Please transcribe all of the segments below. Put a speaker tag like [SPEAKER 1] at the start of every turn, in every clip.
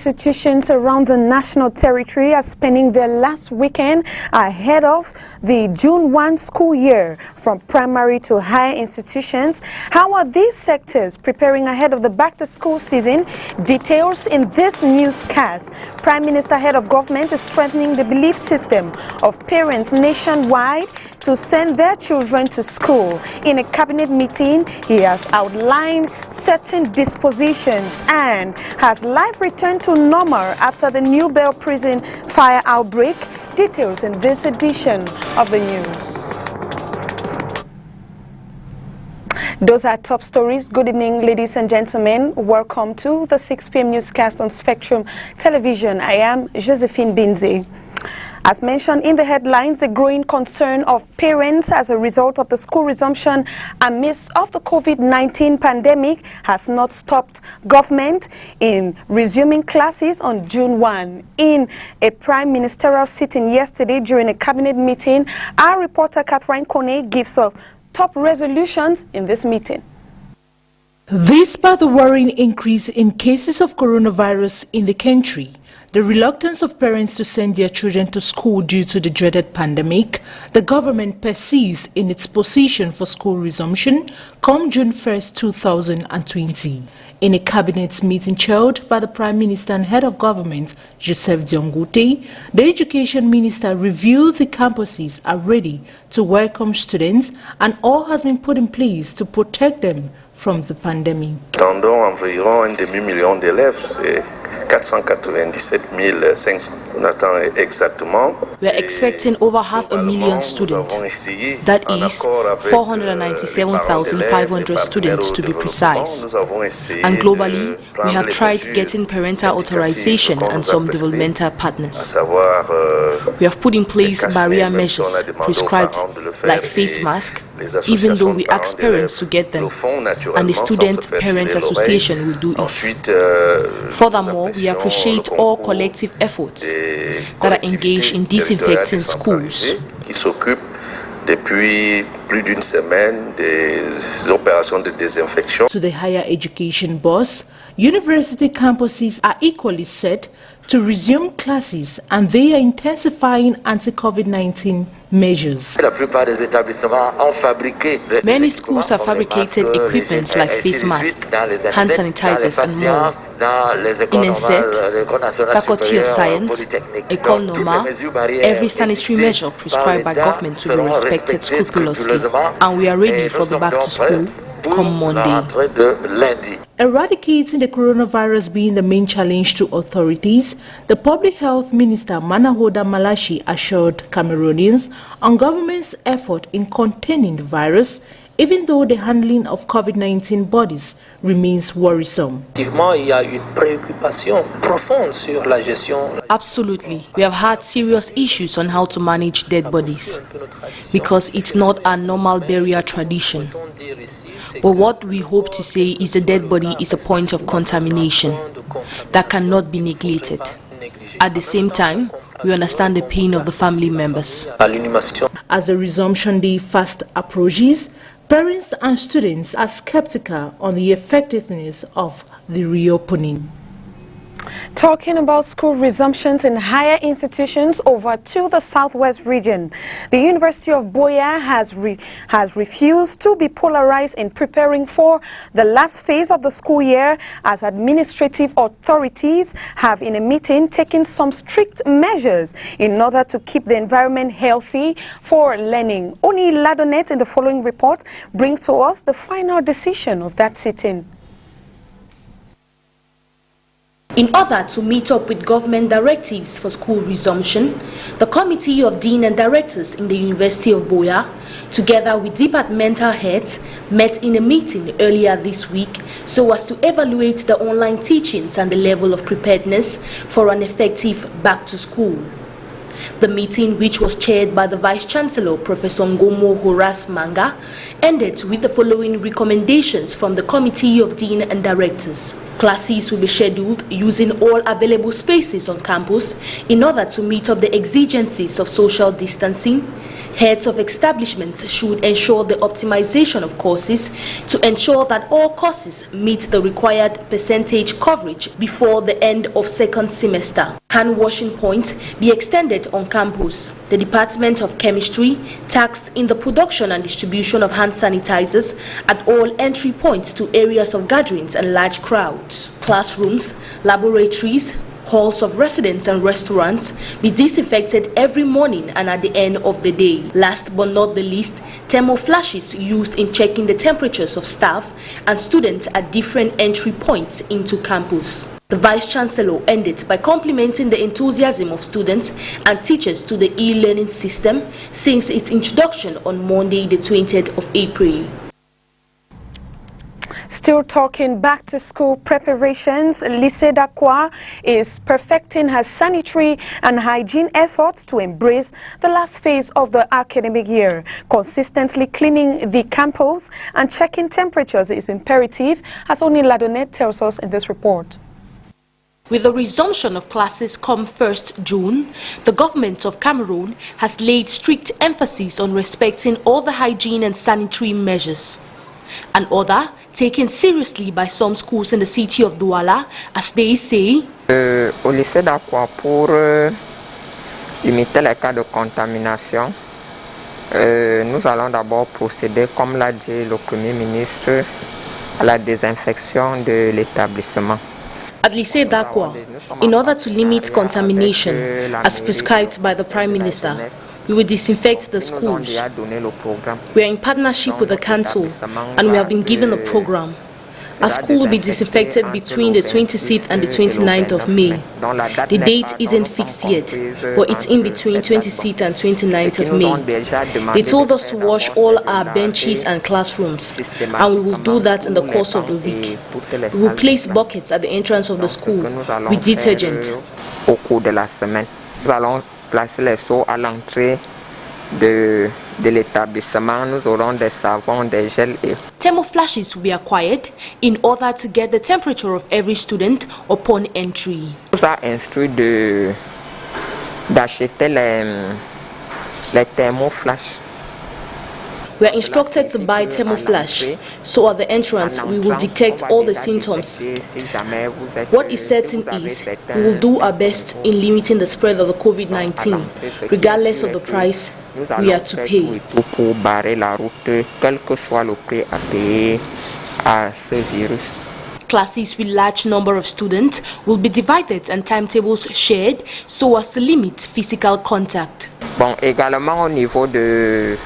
[SPEAKER 1] institutions around the national territory are spending their last weekend ahead of the June 1 school year, from primary to higher institutions. How are these sectors preparing ahead of the back-to-school season? Details in this newscast. Prime Minister, head of government, is strengthening the belief system of parents nationwide to send their children to school. In a cabinet meeting, he has outlined certain dispositions and has life returned to normal after the New Bell prison fire outbreak. Details in this edition of the news. Those are top stories. Good evening, ladies and gentlemen. Welcome to the 6 p.m. newscast on Spectrum Television. I am Josephine Bindzi. As mentioned in the headlines, the growing concern of parents as a result of the school resumption amidst of the COVID-19 pandemic has not stopped government in resuming classes on June 1. In a prime ministerial sitting yesterday during a cabinet meeting, our reporter Catherine Kone gives us top resolutions in this meeting.
[SPEAKER 2] Despite the worrying increase in cases of coronavirus in the country, the reluctance of parents to send their children to school due to the dreaded pandemic, the government persists in its position for school resumption come June 1, 2020. In a cabinet meeting chaired by the Prime Minister and Head of Government, Josephine Bindzi, the Education Minister reviewed the campuses are ready to welcome students and all has been put in place to protect them from the pandemic.
[SPEAKER 3] Attendons environ un demi-million d'élèves, 497 500. On attend exactement.
[SPEAKER 4] We are expecting over 500,000 students. That is 497,500 students to be precise. And globally, we have tried getting parental authorization and some developmental partners. We have put in place barrier measures prescribed like face masks, even though we ask parents to get them, and the Student Parent Association will do it. Furthermore, we appreciate all collective efforts that are engaged in disinfecting schools.
[SPEAKER 3] Depuis plus d'une semaine, des opérations de désinfection.
[SPEAKER 2] To the higher education boss, university campuses are equally set to resume classes and they are intensifying anti-COVID-19 measures.
[SPEAKER 4] Many schools have fabricated equipment like face masks, hand sanitizers and more. In ENSET, Faculty of Science, École Normale, every sanitary measure prescribed by government to be respected scrupulously, and we are ready for the back to school come Monday.
[SPEAKER 2] Eradicating the coronavirus being the main challenge to authorities, the Public Health Minister Manahoda Malashi assured Cameroonians on government's effort in containing the virus, even though the handling of COVID-19 bodies remains worrisome.
[SPEAKER 4] Absolutely. We have had serious issues on how to manage dead bodies because it's not a normal burial tradition. But what we hope to say is the dead body is a point of contamination that cannot be neglected. At the same time, we understand the pain of the family members.
[SPEAKER 2] As the resumption day fast approaches, parents and students are skeptical on the effectiveness of the reopening.
[SPEAKER 1] Talking about school resumptions in higher institutions over to the southwest region, the University of Boya has refused to be polarized in preparing for the last phase of the school year, as administrative authorities have in a meeting taken some strict measures in order to keep the environment healthy for learning. Oni Ladonet in the following report brings to us the final decision of that sitting.
[SPEAKER 4] In order to meet up with government directives for school resumption, the Committee of Dean and Directors in the University of Boya, together with departmental heads, met in a meeting earlier this week so as to evaluate the online teachings and the level of preparedness for an effective back to school. The meeting, which was chaired by the Vice-Chancellor, Professor Ngomo Horace Manga, ended with the following recommendations from the Committee of Dean and Directors. Classes will be scheduled using all available spaces on campus in order to meet up the exigencies of social distancing, Heads of establishments should ensure the optimization of courses to ensure that all courses meet the required percentage coverage before the end of second semester. Hand washing points be extended on campus. The Department of Chemistry tasked in the production and distribution of hand sanitizers at all entry points to areas of gatherings and large crowds. Classrooms, laboratories, halls of residence and restaurants be disinfected every morning and at the end of the day. Last but not the least, thermoflashes used in checking the temperatures of staff and students at different entry points into campus. The Vice-Chancellor ended by complimenting the enthusiasm of students and teachers to the e-learning system since its introduction on Monday, the 20th of April.
[SPEAKER 1] Still talking back to school preparations, Lycée d'Aqua is perfecting her sanitary and hygiene efforts to embrace the last phase of the academic year. Consistently cleaning the campus and checking temperatures is imperative, as Oni Ladonet tells us in this report.
[SPEAKER 4] With the resumption of classes come 1st June, the government of Cameroon has laid strict emphasis on respecting all the hygiene and sanitary measures. An order taken seriously by some schools in the city of Douala, as they say.
[SPEAKER 5] Au lycée d'Aqua, pour limiter les cas de contamination, nous allons d'abord procéder, comme l'a dit le Premier ministre, à la désinfection de l'établissement.
[SPEAKER 4] At Lycée d'Aqua, in order to limit contamination, as prescribed by the Prime Minister, we will disinfect the schools. We are in partnership with the council and we have been given a program. Our school will be disinfected between the 26th and the 29th of May. The date isn't fixed yet, but it's in between 26th and 29th of May. They told us to wash all our benches and classrooms, and we will do that in the course of the week. We will place buckets at the entrance of the school with detergent.
[SPEAKER 5] Placer les seaux à l'entrée de l'établissement. Nous aurons des savons, des gels et...
[SPEAKER 4] Thermoflashes will be acquired in order to get the temperature of every student upon entry.
[SPEAKER 5] On nous a instruit d'acheter les thermoflashes.
[SPEAKER 4] We are instructed to buy thermoflash, so at the entrance we will detect all the symptoms. What is certain is we will do our best in limiting the spread of the COVID-19, regardless of the price we are to pay.
[SPEAKER 5] Pour barrer la route, quel que soit le prix à payer à ce virus.
[SPEAKER 4] Classes with large number of students will be divided and timetables shared so as to limit physical contact.
[SPEAKER 5] Bon, également au niveau des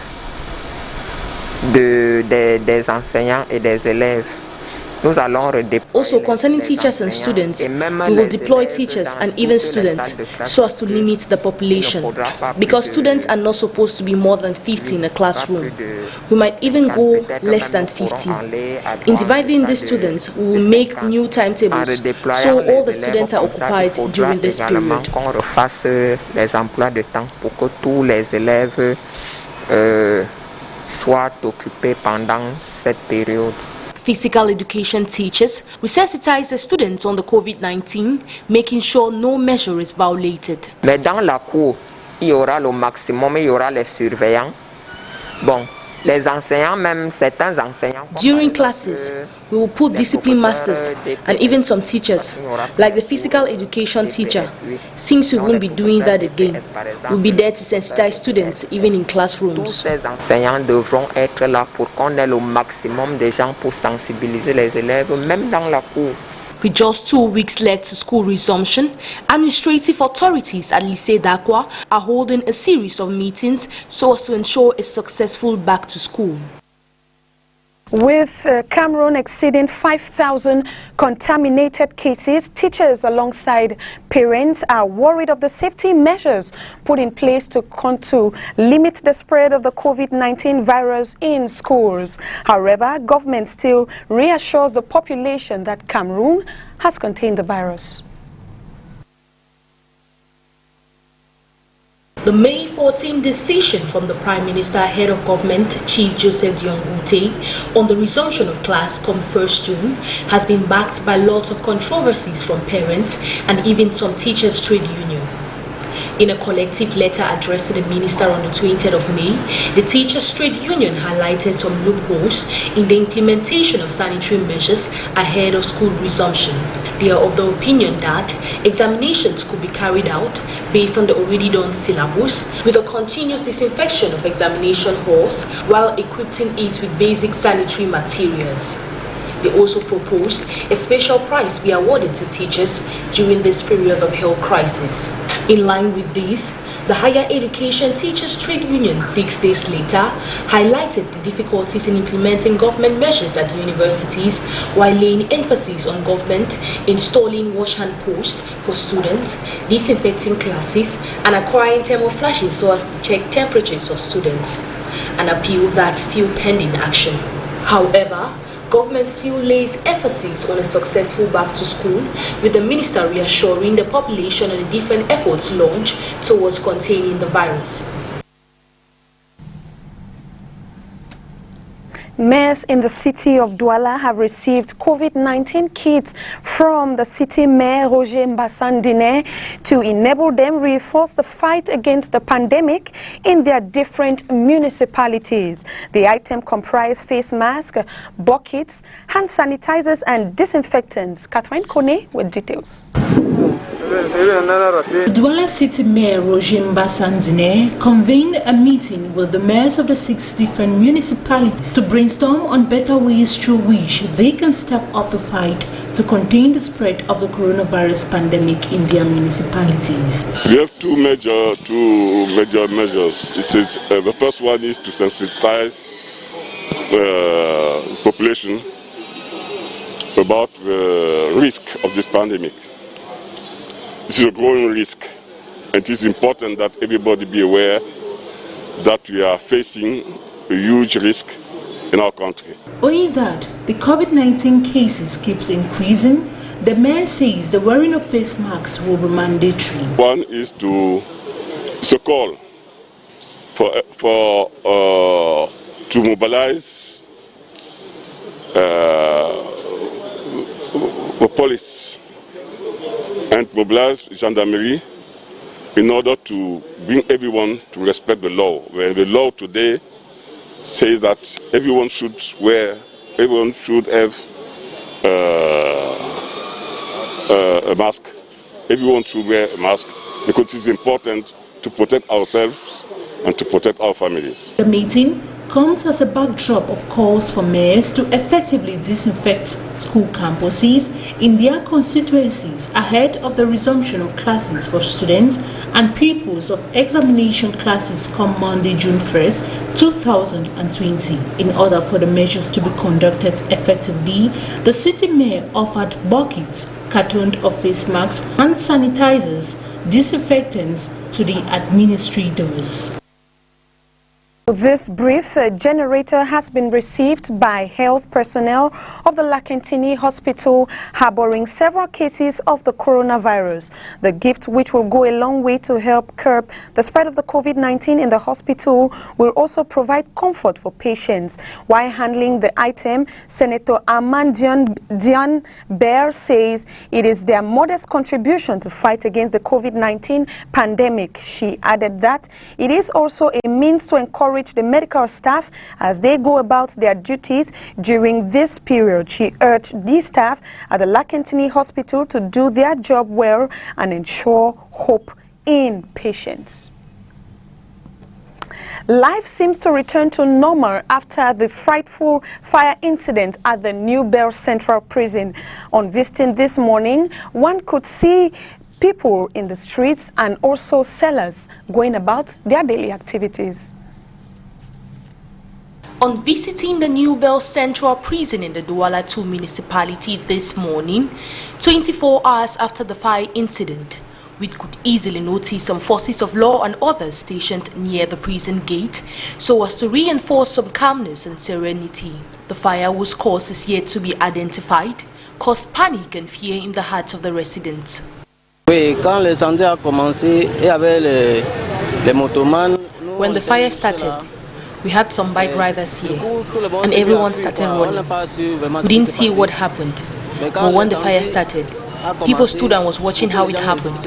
[SPEAKER 5] enseignants et des élèves. Nous allons
[SPEAKER 4] also, concerning teachers and students, we will deploy teachers and even students so as to limit the population, because students are not supposed to be more than 50 in a classroom. We might even go less than 50. In dividing the students, we will make new timetables so all the students are occupied during this period.
[SPEAKER 5] Qu'on refasse les emplois de temps pour que tous les élèves soient occupés pendant cette période.
[SPEAKER 4] Physical education teachers will sensitize the students on the COVID-19, making sure no measure is violated.
[SPEAKER 5] Mais dans la cour, il y aura le maximum, il y aura les surveillants. Bon, les enseignants, même certains enseignants.
[SPEAKER 4] During classes, we will put discipline masters and even some teachers, like the physical education teacher. Since we won't be doing that again, we'll be there to sensitize students even in classrooms.
[SPEAKER 5] Tous ces enseignants devront être là pour qu'on ait le maximum de gens pour sensibiliser les élèves, même dans la cour.
[SPEAKER 4] With just 2 weeks left to school resumption, administrative authorities at Lycée d'Aqua are holding a series of meetings so as to ensure a successful back to school.
[SPEAKER 1] With Cameroon exceeding 5,000 contaminated cases, teachers alongside parents are worried of the safety measures put in place to limit the spread of the COVID-19 virus in schools. However, government still reassures the population that Cameroon has contained the virus.
[SPEAKER 4] The May 14 decision from the Prime Minister, Head of Government, Chief Joseph Diongute, on the resumption of class come 1st June has been backed by lots of controversies from parents and even some teachers' trade union. In a collective letter addressed to the minister on the 20th of May, the Teachers Trade Union highlighted some loopholes in the implementation of sanitary measures ahead of school resumption. They are of the opinion that examinations could be carried out based on the already done syllabus with a continuous disinfection of examination halls while equipping it with basic sanitary materials. They also proposed a special prize be awarded to teachers during this period of health crisis. In line with this, the Higher Education Teachers Trade Union 6 days later highlighted the difficulties in implementing government measures at universities while laying emphasis on government installing wash hand posts for students, disinfecting classes, and acquiring thermoflashes so as to check temperatures of students. An appeal that's still pending action. However, government still lays emphasis on a successful back to school, with the minister reassuring the population on the different efforts launched towards containing the virus.
[SPEAKER 1] Mayors in the city of Douala have received COVID-19 kits from the city mayor Roger Mbasandine to enable them reinforce the fight against the pandemic in their different municipalities. The item comprise face masks, buckets, hand sanitizers and disinfectants. Catherine Kone with details.
[SPEAKER 2] Douala City Mayor Roger Mbasandine convened a meeting with the mayors of the 6 different municipalities to brainstorm on better ways through which they can step up the fight to contain the spread of the coronavirus pandemic in their municipalities.
[SPEAKER 6] We have two major measures. The first one is to sensitize the population about the risk of this pandemic. This is a growing risk, and it is important that everybody be aware that we are facing a huge risk in our country.
[SPEAKER 2] Owing that the COVID-19 cases keeps increasing, the mayor says the wearing of face masks will be mandatory.
[SPEAKER 6] One is to call to mobilize the police and mobilize gendarmerie in order to bring everyone to respect the law. Where the law today says that everyone should have a mask. Everyone should wear a mask because it is important to protect ourselves and to protect our families.
[SPEAKER 2] The meeting comes as a backdrop of calls for mayors to effectively disinfect school campuses in their constituencies ahead of the resumption of classes for students and pupils of examination classes come Monday, June 1st, 2020. In order for the measures to be conducted effectively, the city mayor offered buckets, cartons of face masks, hand sanitizers, disinfectants to the administrators.
[SPEAKER 1] This brief generator has been received by health personnel of the Lakentini Hospital harboring several cases of the coronavirus. The gift, which will go a long way to help curb the spread of the COVID-19 in the hospital, will also provide comfort for patients. While handling the item, Senator Dian Bear says it is their modest contribution to fight against the COVID-19 pandemic. She added that it is also a means to encourage the medical staff as they go about their duties during this period. She urged the staff at the Lakentini Hospital to do their job well and ensure hope in patients. Life seems to return to normal after the frightful fire incident at the New Bell Central Prison. On visiting this morning, one could see people in the streets and also sellers going about their daily activities.
[SPEAKER 4] On visiting the New Bell Central Prison in the Douala 2 municipality this morning, 24 hours after the fire incident, we could easily notice some forces of law and others stationed near the prison gate so as to reinforce some calmness and serenity. The fire, whose cause is yet to be identified, caused panic and fear in the hearts of the residents.
[SPEAKER 7] When
[SPEAKER 4] the fire started, we had some bike riders here, and everyone started running. We didn't see what happened, but when the fire started, People stood and was watching how it happened,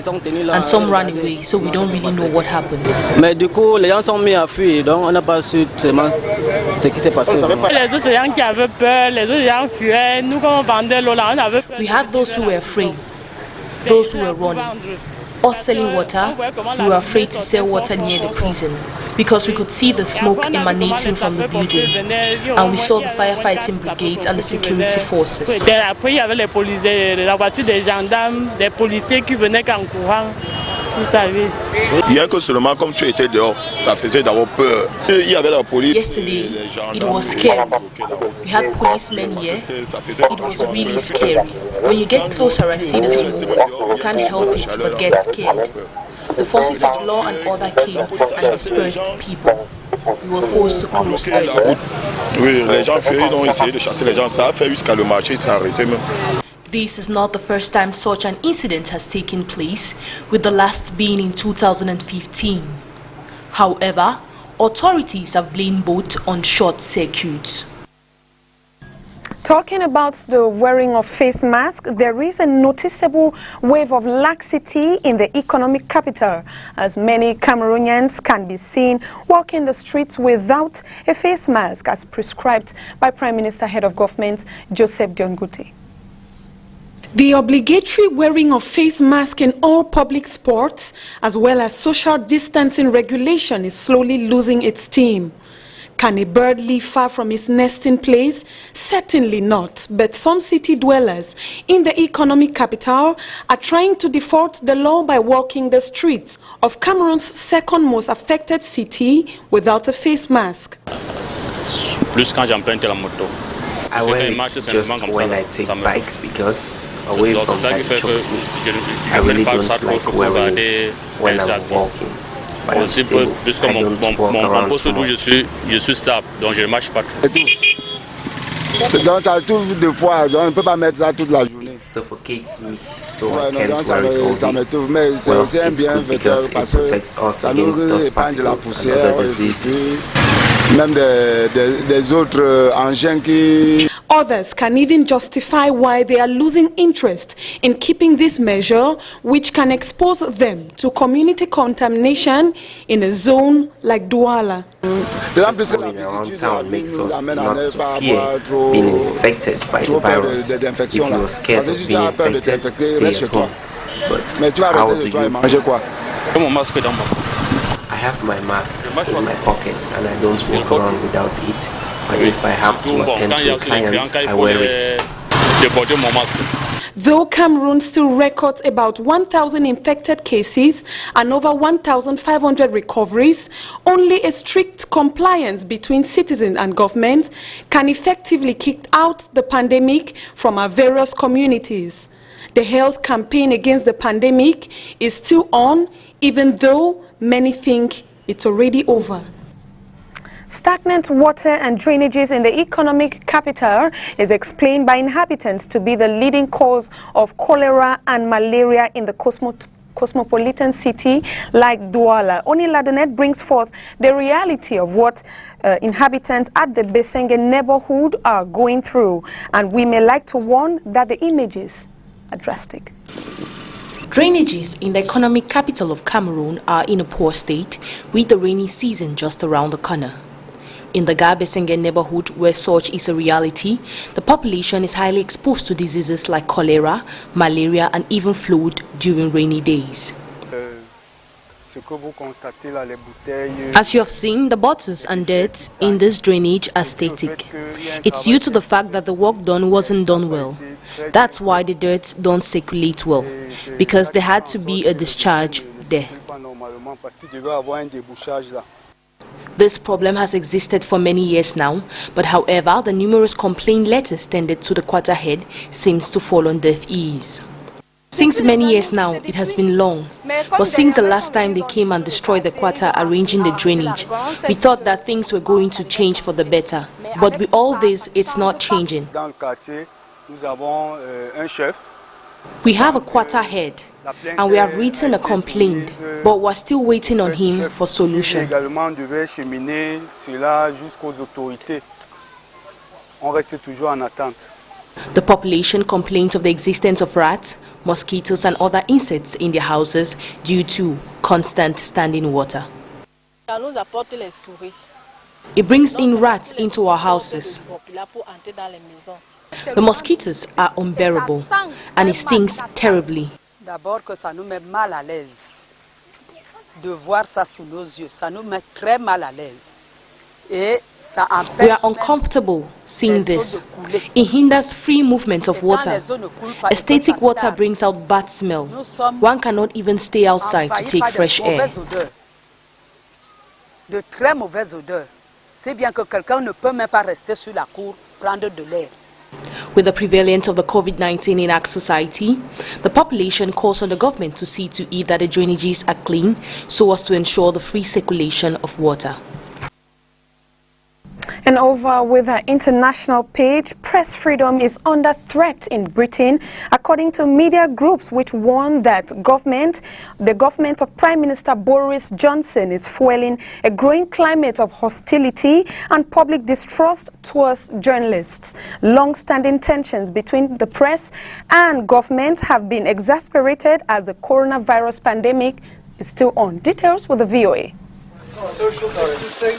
[SPEAKER 4] and some ran away, so we don't really know what happened.
[SPEAKER 7] Mais du coup, les gens sont mis à fuir, donc on n'a pas su tellement ce qui s'est passé.
[SPEAKER 8] Les autres gens qui avaient peur, les autres gens fuyaient. Nous, quand on vendait l'eau là, on avait peur.
[SPEAKER 4] We had those who were afraid, those who were running. Us selling water, we were afraid to sell water near the prison because we could see the smoke emanating from the building, and we saw the firefighting brigade and the security forces.
[SPEAKER 8] Après, il y avait les policiers, la voiture des gendarmes, des policiers qui venaient en courant. Vous savez.
[SPEAKER 3] Hier que seulement comme tu étais dehors, ça faisait d'abord peur. Il y avait la police.
[SPEAKER 4] Yesterday, it was scary. We had policemen here. It was really scary. When you get closer and see the smoke, you can't help it but get scared. The forces of law and order came and dispersed people. We were forced to close early.
[SPEAKER 3] Oui, les gens fuyaient, ils ont essayé de chasser les gens. Ça a fait jusqu'à le marché, ça a arrêté même.
[SPEAKER 4] This is not the first time such an incident has taken place, with the last being in 2015. However, authorities have blamed both on short circuits.
[SPEAKER 1] Talking about the wearing of face masks, there is a noticeable wave of laxity in the economic capital, as many Cameroonians can be seen walking the streets without a face mask, as prescribed by Prime Minister Head of Government Joseph Diongute. The obligatory wearing of face masks in all public sports, as well as social distancing regulation, is slowly losing its steam. Can a bird live far from its nesting place? Certainly not. But some city dwellers in the economic capital are trying to default the law by walking the streets of Cameroon's second most affected city without a face mask.
[SPEAKER 9] Plus quand j'emprunte la moto.
[SPEAKER 10] I wear it just when I take bikes because away from that it chokes me. I really don't like wearing it when I'm walking. But I'm stable. I don't walk around too much.
[SPEAKER 9] Je suis stable, donc je ne marche pas trop.
[SPEAKER 11] Donc ça touche deux fois, on ne peut pas mettre ça toute la journée.
[SPEAKER 10] It suffocates me, so I can't wear it all day.
[SPEAKER 11] Mais c'est
[SPEAKER 10] Well,
[SPEAKER 11] aussi un
[SPEAKER 10] it's
[SPEAKER 11] bien
[SPEAKER 10] good because it protects us against dust particles and other diseases.
[SPEAKER 11] Même des autres engins qui...
[SPEAKER 1] Others can even justify why they are losing interest in keeping this measure, which can expose them to community contamination in a zone like Douala.
[SPEAKER 10] Just going around town makes us not to fear being infected by the virus. If you're scared of being infected, stay at home. But how do you... I have my mask in my pocket and I don't walk around without it. But if I have to attend to a client, I wear it.
[SPEAKER 1] Though Cameroon still records about 1,000 infected cases and over 1,500 recoveries, only a strict compliance between citizens and government can effectively kick out the pandemic from our various communities. The health campaign against the pandemic is still on, even though many think it's already over. Stagnant water and drainages in the economic capital is explained by inhabitants to be the leading cause of cholera and malaria in the cosmopolitan city like Douala. Oniladenet brings forth the reality of what inhabitants at the Besenge neighborhood are going through, and we may like to warn that the images are drastic.
[SPEAKER 4] Drainages in the economic capital of Cameroon are in a poor state, with the rainy season just around the corner. In the Besenge neighborhood, where such is a reality, the population is highly exposed to diseases like cholera, malaria and even flood during rainy days. As you have seen, the bottles and dirt in this drainage are static. It's due to the fact that the work done wasn't done well. That's why the dirt don't circulate well, because there had to be a discharge there. This problem has existed for many years now, but however, the numerous complaint letters tendered to the quarter head seems to fall on deaf ears. Since many years now, it has been long, but since the last time they came and destroyed the quarter arranging the drainage, we thought that things were going to change for the better. But with all this, it's not changing. We have a quarter head, and we have written a complaint, but we're still waiting on him for solution. The population complained of the existence of rats, mosquitoes and other insects in their houses due to constant standing water. It brings in rats into our houses. The mosquitoes are unbearable and it stings terribly. We are uncomfortable seeing this. It hinders free movement of water. A static water brings out bad smell. One cannot even stay outside to take fresh air.
[SPEAKER 12] De très mauvaise odeur. C'est bien que quelqu'un ne peut même pas rester sur la cour prendre de l'air.
[SPEAKER 4] With the prevalence of the COVID-19 in our society, the population calls on the government to see to it that the drainages are clean so as to ensure the free circulation of water.
[SPEAKER 1] And over with our international page, press freedom is under threat in Britain, according to media groups which warn that the government of Prime Minister Boris Johnson is fueling a growing climate of hostility and public distrust towards journalists. Long-standing tensions between the press and government have been exasperated as the coronavirus pandemic is still on. Details with the VOA.
[SPEAKER 13] Social distancing.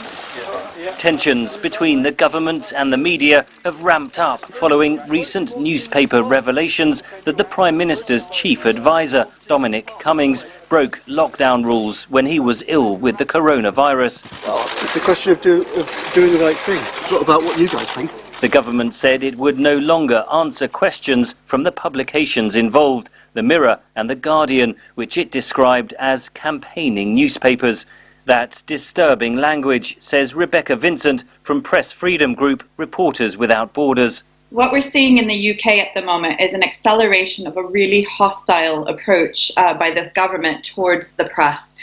[SPEAKER 13] Tensions between the government and the media have ramped up following recent newspaper revelations that the Prime Minister's chief advisor, Dominic Cummings, broke lockdown rules when he was ill with the coronavirus.
[SPEAKER 14] Well, it's a question of doing the right thing. It's not about what you guys think.
[SPEAKER 13] The government said it would no longer answer questions from the publications involved, The Mirror and The Guardian, which it described as campaigning newspapers. That's disturbing language, says Rebecca Vincent from press freedom group Reporters Without Borders.
[SPEAKER 15] What we're seeing in the UK at the moment is an acceleration of a really hostile approach by this government towards the press.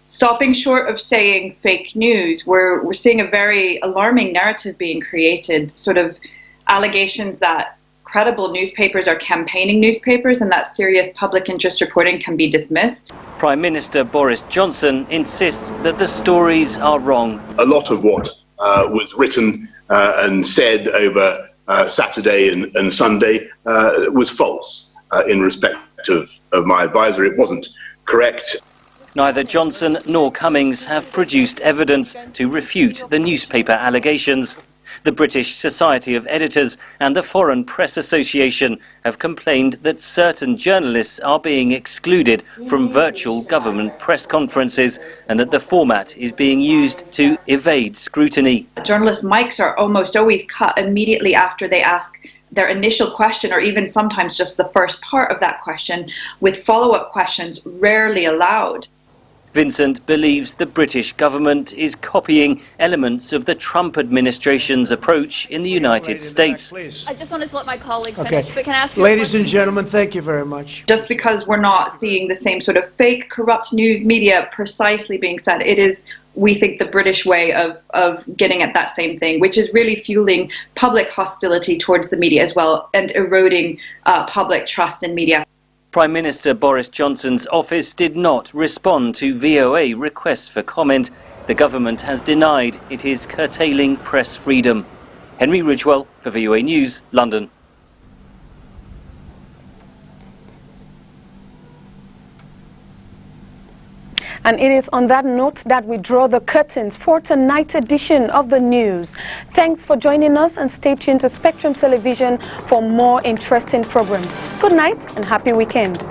[SPEAKER 15] Stopping short of saying fake news, we're seeing a very alarming narrative being created, sort of allegations that credible newspapers are campaigning newspapers and that serious public interest reporting can be dismissed.
[SPEAKER 13] Prime Minister Boris Johnson insists that the stories are wrong.
[SPEAKER 16] A lot of what was written and said over Saturday and Sunday was false in respect of my advisor. It wasn't correct.
[SPEAKER 13] Neither Johnson nor Cummings have produced evidence to refute the newspaper allegations. The British Society of Editors and the Foreign Press Association have complained that certain journalists are being excluded from virtual government press conferences and that the format is being used to evade scrutiny.
[SPEAKER 15] Journalists' mics are almost always cut immediately after they ask their initial question, or even sometimes just the first part of that question, with follow-up questions rarely allowed.
[SPEAKER 13] Vincent believes the British government is copying elements of the Trump administration's approach in the United States.
[SPEAKER 17] I just wanted to let my colleague finish, but can I ask you
[SPEAKER 18] Ladies and gentlemen, thank you very much.
[SPEAKER 15] Just because we're not seeing the same sort of fake, corrupt news media precisely being said, it is, we think, the British way of getting at that same thing, which is really fueling public hostility towards the media as well and eroding public trust in media.
[SPEAKER 13] Prime Minister Boris Johnson's office did not respond to VOA requests for comment. The government has denied it is curtailing press freedom. Henry Ridgewell for VOA News, London.
[SPEAKER 1] And it is on that note that we draw the curtains for tonight's edition of the news. Thanks for joining us and stay tuned to Spectrum Television for more interesting programs. Good night and happy weekend.